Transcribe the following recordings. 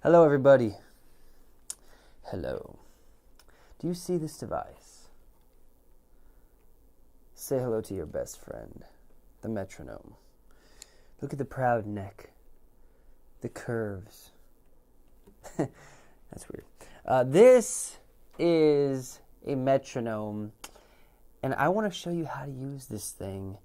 Hello, everybody. Hello. Do you see this device? Say hello to your best friend, the metronome. Look at the proud neck, the curves. That's weird. This is a metronome, and I want to show you how to use this thing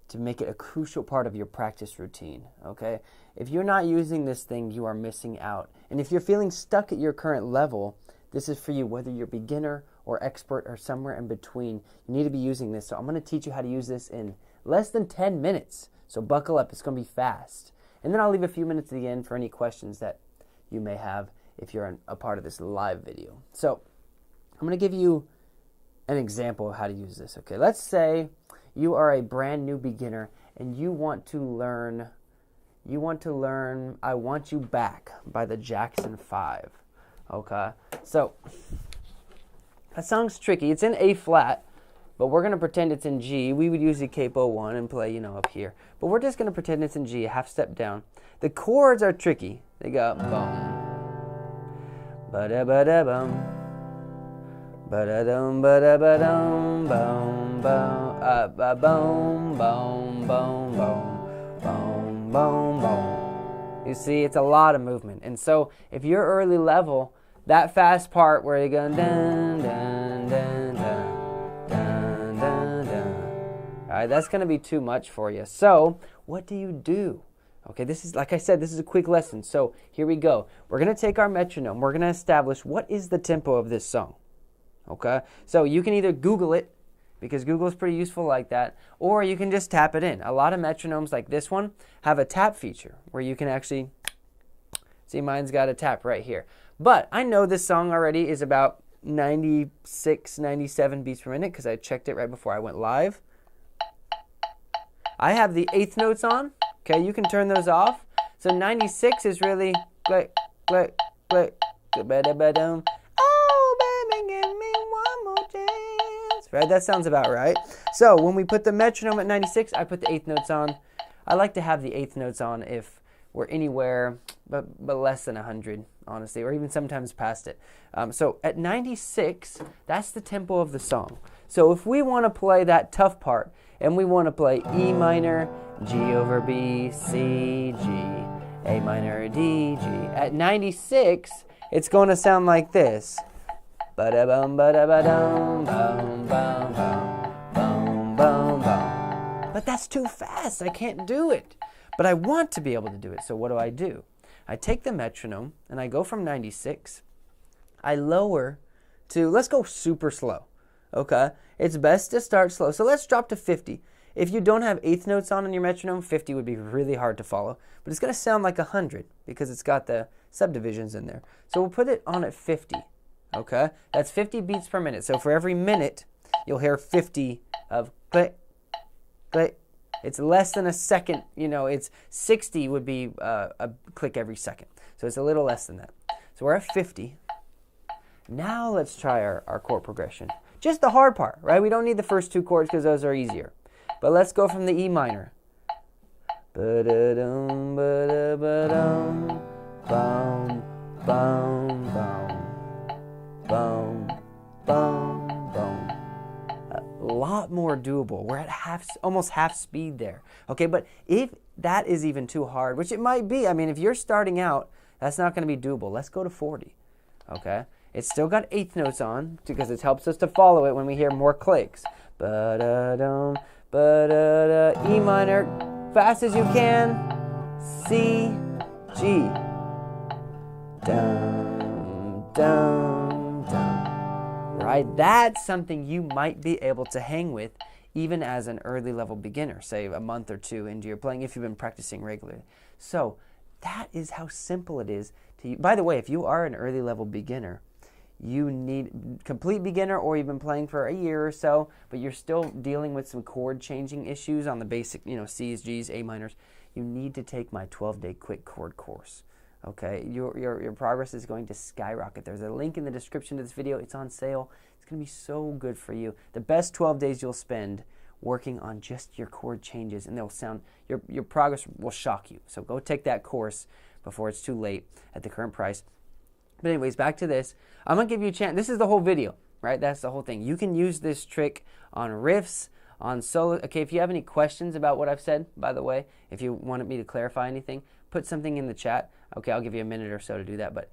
to make it a crucial part of your practice routine, okay? If you're not using this thing, you are missing out. And if you're feeling stuck at your current level, this is for you, whether you're beginner or expert or somewhere in between. You need to be using this. So I'm going to teach you how to use this in less than 10 minutes. So buckle up. It's going to be fast. And then I'll leave a few minutes at the end for any questions that you may have if you're a part of this live video. So I'm going to give you an example of how to use this, okay? Let's say you are a brand new beginner and you want to learn I Want You Back by the Jackson 5. Okay? So that song's tricky. It's in A flat, but we're going to pretend it's in G. We would use the capo 1 and play, up here. But we're just going to pretend it's in G, a half step down. The chords are tricky. They go boom, ba-da-ba-da-bum, ba-da-dum, ba-da-ba-dum, boom, boom. Boom, boom, boom, boom, boom, boom, boom. You see, it's a lot of movement. And so if you're early level, that fast part where you go dun, dun, dun, dun, dun, dun, dun. All right, that's going to be too much for you. So what do? Okay, this is, like I said, this is a quick lesson. So here we go. We're going to take our metronome. We're going to establish what is the tempo of this song. Okay, so you can either Google it, because Google is pretty useful like that, or you can just tap it in. A lot of metronomes like this one have a tap feature where you can actually, see, mine's got a tap right here. But I know this song already is about 96, 97 beats per minute because I checked it right before I went live. I have the eighth notes on. Okay, you can turn those off. So 96 is really click, click, click, ba-da-ba-dum. Oh, baby, give me one more chance. Right, that sounds about right. So when we put the metronome at 96, I put the eighth notes on. I like to have the eighth notes on if we're anywhere but less than 100, honestly, or even sometimes past it. So at 96, that's the tempo of the song. So if we want to play that tough part, and we want to play E minor, G over B, C, G, A minor, D, G. At 96, it's going to sound like this. Ba-da-bum, ba-da-ba-dum, bum, bum, bum, bum, bum, bum. But that's too fast. I can't do it. But I want to be able to do it. So what do? I take the metronome, and I go from 96. I lower to, let's go super slow. Okay? It's best to start slow. So let's drop to 50. If you don't have eighth notes on your metronome, 50 would be really hard to follow. But it's going to sound like 100 because it's got the subdivisions in there. So we'll put it on at 50. Okay? That's 50 beats per minute. So for every minute, you'll hear 50 of click, click. It's less than a second. It's 60 would be a click every second. So it's a little less than that. So we're at 50. Now let's try our chord progression. Just the hard part, right? We don't need the first two chords because those are easier. But let's go from the E minor. Ba-da-dum, ba-da-ba-dum, bum, bum, bum, bum, bum, bum. A lot more doable. We're at almost half speed there. Okay, but if that is even too hard, which it might be, if you're starting out, that's not going to be doable. Let's go to 40. Okay? It's still got eighth notes on because it helps us to follow it when we hear more clicks. Ba-da-dum, ba-da-da, E minor, fast as you can, C, G. Dum, dum, dum. Right? That's something you might be able to hang with even as an early level beginner, say a month or two into your playing if you've been practicing regularly. So that is how simple it is to. By the way, if you are an early level beginner, you need complete beginner, or you've been playing for a year or so, but you're still dealing with some chord changing issues on the basic, C's, G's, A minors. You need to take my 12-day quick chord course. Okay, your progress is going to skyrocket. There's a link in the description to this video. It's on sale. It's going to be so good for you. The best 12 days you'll spend working on just your chord changes, and they'll sound, your progress will shock you. So go take that course. before it's too late at the current price. But anyways, back to this. I'm going to give you a chance. This is the whole video, right? That's the whole thing. You can use this trick on riffs, on solo. Okay, if you have any questions about what I've said, by the way, if you wanted me to clarify anything, put something in the chat. Okay, I'll give you a minute or so to do that, but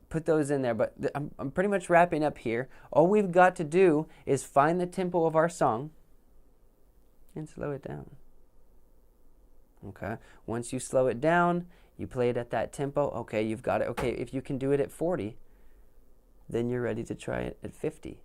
put those in there. But I'm pretty much wrapping up here. All we've got to do is find the tempo of our song and slow it down. Okay, once you slow it down, you play it at that tempo. Okay, you've got it. Okay, if you can do it at 40, then you're ready to try it at 50,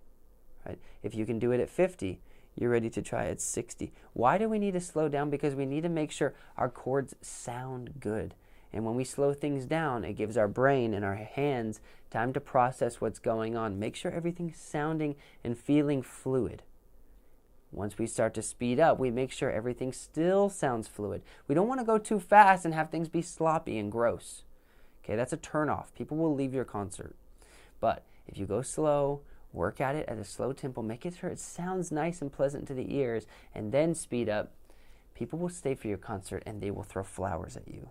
right? If you can do it at 50, you're ready to try at 60. Why do we need to slow down? Because we need to make sure our chords sound good. And when we slow things down, it gives our brain and our hands time to process what's going on. Make sure everything's sounding and feeling fluid. Once we start to speed up, we make sure everything still sounds fluid. We don't want to go too fast and have things be sloppy and gross. Okay, that's a turnoff. People will leave your concert. But if you go slow, work at it at a slow tempo, make it sure it sounds nice and pleasant to the ears, and then speed up, people will stay for your concert and they will throw flowers at you.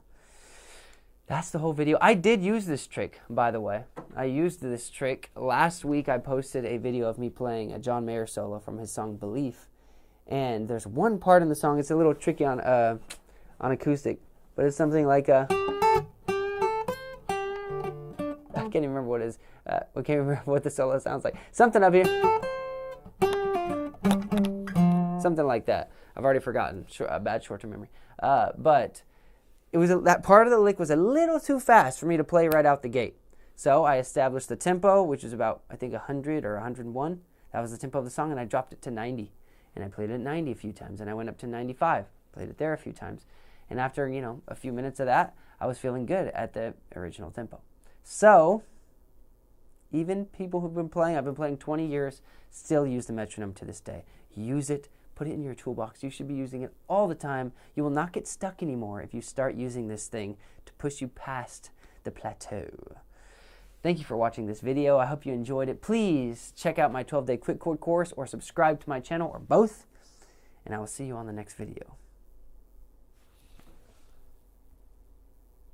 That's the whole video. I did use this trick, by the way. I used this trick. Last week I posted a video of me playing a John Mayer solo from his song Belief. And there's one part in the song, it's a little tricky on acoustic, but it's something like a... I can't even remember what it is. I can't remember what the solo sounds like. Something up here. Something like that. I've already forgotten. Bad short-term memory. But it was that part of the lick was a little too fast for me to play right out the gate. So I established the tempo, which is about, I think, 100 or 101. That was the tempo of the song, and I dropped it to 90. And I played it at 90 a few times, and I went up to 95. Played it there a few times. And after, a few minutes of that, I was feeling good at the original tempo. So, even people who've been playing, I've been playing 20 years, still use the metronome to this day. Use it, put it in your toolbox. You should be using it all the time. You will not get stuck anymore if you start using this thing to push you past the plateau. Thank you for watching this video. I hope you enjoyed it. Please check out my 12-day quick chord course or subscribe to my channel or both, and I will see you on the next video.